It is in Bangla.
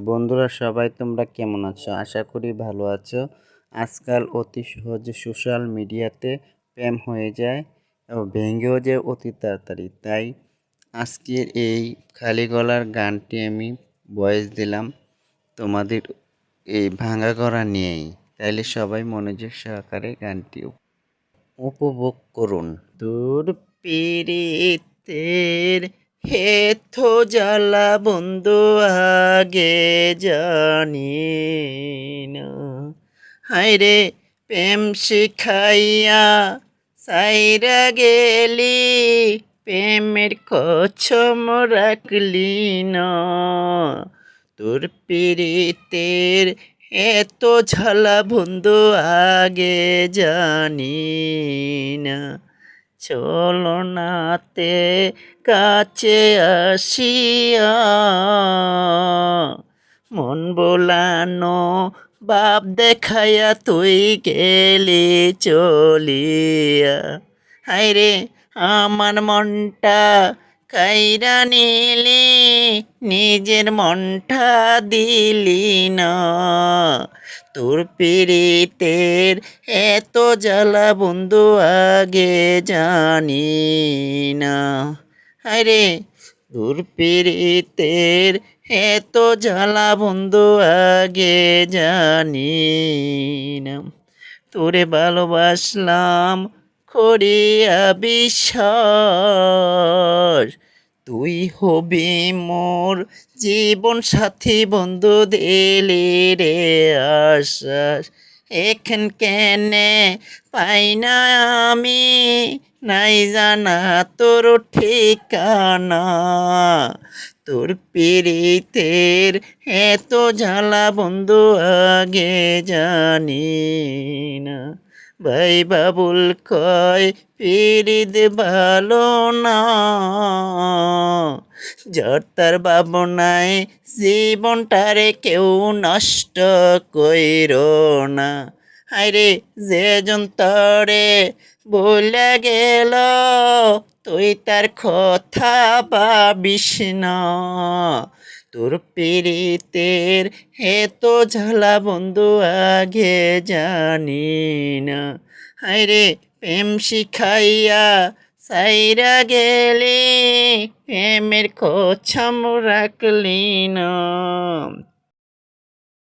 বন্ধুরা সবাই তোমরা কেমন আছো? আশা করি ভালো আছো। আজকাল অতি সহজে সোশ্যাল মিডিয়াতে প্রেম হয়ে যায় এবং ভেঙেও যায় অতি তাড়াতাড়ি। তাই আজকের এই খালি গলার গানটি আমি ভয়েস দিলাম তোমাদের এই ভাঙা গলা নিয়েই। তাইলে সবাই মনোযোগ সহকারে গানটি উপভোগ করুন। দূর পীড়িতের হেথো জ্বালা বন্ধু আগে জানি না। হায়রে প্রেম শিখাইয়া সাইরা গেলি, প্রেমের কছম রাখলি না। তোর পীড়িতের এত ঝালা বন্ধু আগে জানি না। চলো নাতে কাছে আসিয়া মন বোলানো বাপ দেখাইয়া তুই গেলি চলিয়া। হায়রে আমার মনটা কাইরা নিলি, নিজের মনটা দিলি না। তোর পীড়িতের এত জ্বালা বন্ধু আগে জানি না। আরে তোর পীড়িতের এত জ্বালা বন্ধু আগে জানি না। তোরে ভালোবাসলাম করিয়া বিশ্বাস, তুই হবি মোর জীবন সাথী বন্ধু দিলি রে আশ্বাস। এখন কেনে পাই না আমি, নাই জানা তোর ঠিকানা। তোর পীড়িতের এত জ্বালা বন্ধু আগে জানি না। ভাই বাবুল কয় পীড়িত ভালো না, যার তার ভাবনায় জীবনটারে কেউ নষ্ট কইর না। হায়রে যেজন তরে বলে গেল, তুই তার কথা ভাবিস না। তোর পীড়িতের এত ঝালা বন্ধু আগে জানি না। হায়রে প্রেম শিখাইয়া সাইরা গেলি, প্রেমের কছম রাখলি না।